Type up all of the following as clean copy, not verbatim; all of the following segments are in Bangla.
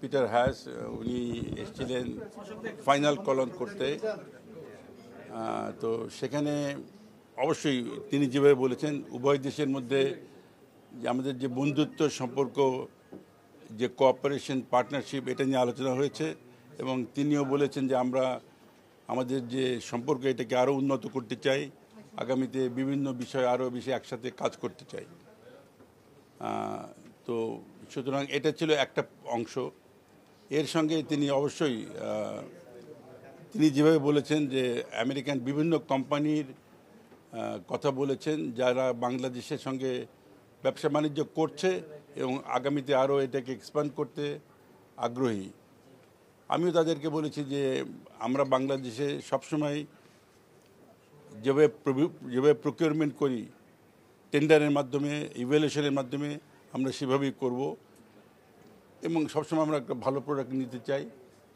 পিটার হ্যাস উনি এসেছিলেন ফাইনাল কলন করতে। তো সেখানে অবশ্যই তিনি যেভাবে বলেছেন উভয় দেশের মধ্যে যে আমাদের যে বন্ধুত্ব সম্পর্ক, যে কোঅপারেশন পার্টনারশিপ, এটা নিয়ে আলোচনা হয়েছে এবং তিনিও বলেছেন যে আমরা আমাদের যে সম্পর্ক এটাকে আরও উন্নত করতে চাই, আগামীতে বিভিন্ন বিষয়ে আরও বেশি একসাথে কাজ করতে চাই। তো সুতরাং এটা ছিল একটা অংশ। এর সঙ্গে তিনি অবশ্যই তিনি যেভাবে বলেছেন যে আমেরিকান বিভিন্ন কোম্পানির কথা বলেছেন যারা বাংলাদেশের সঙ্গে ব্যবসা বাণিজ্য করছে এবং আগামীতে আরও এটাকে এক্সপ্যান্ড করতে আগ্রহী। আমিও তাদেরকে বলেছি যে আমরা বাংলাদেশে সবসময় যেভাবে প্রকিউরমেন্ট করি, টেন্ডারের মাধ্যমে, ইভ্যালুয়েশনের মাধ্যমে আমরা সেভাবেই করব এবং সবসময় আমরা একটা ভালো প্রোডাক্ট নিতে চাই,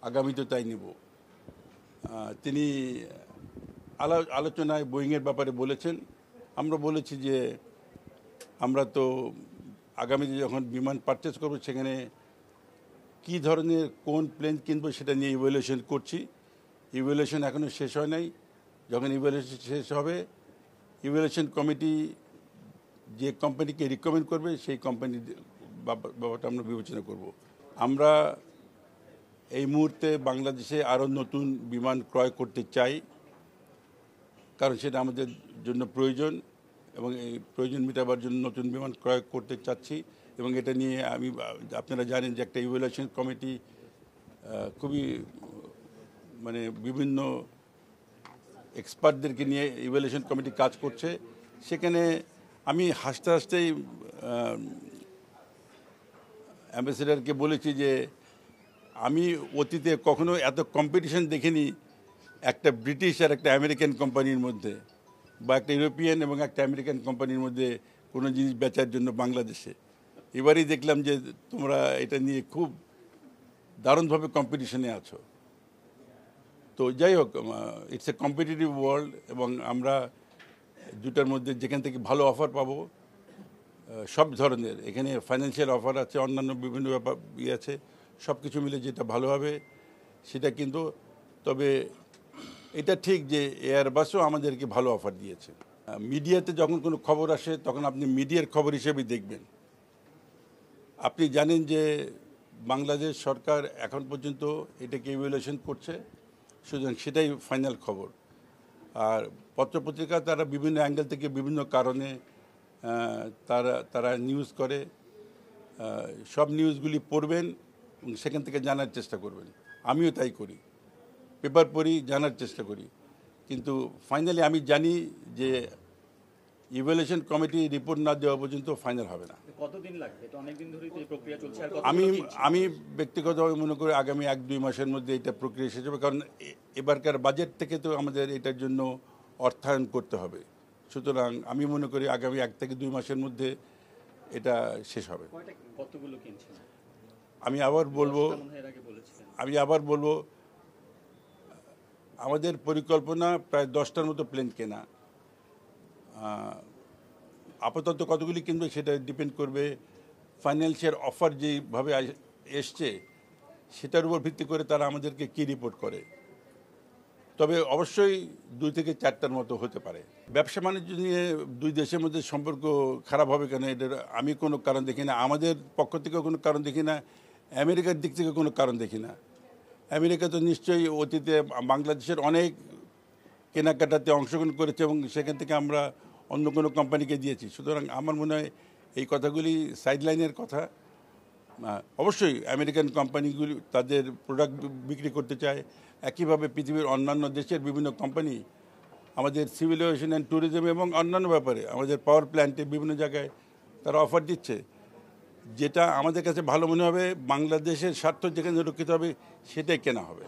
আগামীতেও তাই নেব। তিনি আলোচনায় বোয়িংয়ের ব্যাপারে বলেছেন। আমরা বলেছি যে আমরা তো আগামীতে যখন বিমান পারচেজ করব সেখানে কী ধরনের কোন প্লেন কিনবো সেটা নিয়ে ইভ্যালুয়েশন করছি। ইভ্যালুয়েশন এখনও শেষ হয় নাই। যখন ইভ্যালুয়েশন শেষ হবে, ইভ্যালুয়েশন কমিটি যে কোম্পানিকে রিকমেন্ড করবে সেই কোম্পানির ব্যাপারটা আমরা বিবেচনা করব। আমরা এই মুহূর্তে বাংলাদেশে আরও নতুন বিমান ক্রয় করতে চাই, কারণ সেটা আমাদের জন্য প্রয়োজন এবং এই প্রয়োজন মেটাবার জন্য নতুন বিমান ক্রয় করতে চাচ্ছি। এবং এটা নিয়ে আপনারা জানেন যে একটা ইভ্যালুয়েশন কমিটি খুবই বিভিন্ন এক্সপার্টদেরকে নিয়ে ইভ্যালুয়েশন কমিটি কাজ করছে। সেখানে আমি হাসতে হাসতেই অ্যাম্বাসেডারকে বলেছি যে আমি অতীতে কখনো এত কম্পিটিশন দেখিনি একটা ব্রিটিশ আর একটা আমেরিকান কোম্পানির মধ্যে, বা একটা ইউরোপিয়ান এবং একটা আমেরিকান কোম্পানির মধ্যে কোনো জিনিস বেচার জন্য বাংলাদেশে। এবারেই দেখলাম যে তোমরা এটা নিয়ে খুব দারুণভাবে কম্পিটিশনে আছো। তো যাই হোক, ইটস এ কম্পিটিটিভ ওয়ার্ল্ড এবং আমরা দুটার মধ্যে যেখান থেকে ভালো অফার পাবো, সব ধরনের, এখানে ফাইন্যান্সিয়াল অফার আছে, অন্যান্য বিভিন্ন ব্যাপার আছে, সব কিছু মিলে যেটা ভালো হবে সেটা। কিন্তু তবে এটা ঠিক যে এয়ারবাসও আমাদেরকে ভালো অফার দিয়েছে। মিডিয়াতে যখন কোনো খবর আসে তখন আপনি মিডিয়ার খবর হিসেবেই দেখবেন। আপনি জানেন যে বাংলাদেশ সরকার এখন পর্যন্ত এটাকে ইভ্যালুয়েশন করছে, সুতরাং সেটাই ফাইনাল খবর। আর পত্রপত্রিকা তারা বিভিন্ন অ্যাঙ্গেল থেকে বিভিন্ন কারণে তারা নিউজ করে। সব নিউজগুলি পড়বেন এবং সেখান থেকে জানার চেষ্টা করবেন। আমিও তাই করি, পেপার পড়ি, জানার চেষ্টা করি। কিন্তু ফাইনালি আমি জানি যে ইভ্যালুয়েশন কমিটি রিপোর্ট না দেওয়া পর্যন্ত ফাইনাল হবে না। কতদিন লাগবে? এটা অনেকদিন ধরেই এই প্রক্রিয়া চলছে। আর আমি ব্যক্তিগতভাবে মনে করি আগামী 1-2 মাসের মধ্যে এটা প্রক্রিয়া শেষ হবে, কারণ এবারকার বাজেট থেকে তো আমাদের এটার জন্য অর্থায়ন করতে হবে। সুতরাং আমি মনে করি আগামী 1 থেকে 2 মাসের মধ্যে এটা শেষ হবে। কতগুলো কিনছেন? আমি আবার বলবো আমাদের পরিকল্পনা প্রায় 10টার মতো প্লেন কেনা। আপাতত কতগুলি কিনবে সেটা ডিপেন্ড করবে ফাইন্যান্সিয়াল অফার যেভাবে এসছে সেটার উপর ভিত্তি করে তারা আমাদেরকে কী রিপোর্ট করে। তবে অবশ্যই 2 থেকে 4টার মতো হতে পারে। ব্যবসা বাণিজ্য নিয়ে দুই দেশের মধ্যে সম্পর্ক খারাপ হবে কেন, এটার আমি কোনো কারণ দেখি না। আমাদের পক্ষ থেকেও কোনো কারণ দেখি না, আমেরিকার দিক থেকে কোনো কারণ দেখি না। আমেরিকা তো নিশ্চয়ই অতীতে বাংলাদেশের অনেক কেনাকাটাতে অংশগ্রহণ করেছে এবং সেখান থেকে আমরা অন্য কোনো কোম্পানিকে দিয়েছি। সুতরাং আমার মনে হয় এই কথাগুলি সাইডলাইনের কথা। অবশ্যই আমেরিকান কোম্পানিগুলি তাদের প্রোডাক্ট বিক্রি করতে চায়। একইভাবে পৃথিবীর অন্যান্য দেশের বিভিন্ন কোম্পানি আমাদের সিভিল এভিয়েশন অ্যান্ড ট্যুরিজম এবং অন্যান্য ব্যাপারে আমাদের পাওয়ার প্ল্যান্টে বিভিন্ন জায়গায় তারা অফার দিচ্ছে। যেটা আমাদের কাছে ভালো মনে হবে, বাংলাদেশের স্বার্থ যেখানে রক্ষিত হবে সেটাই কেনা হবে।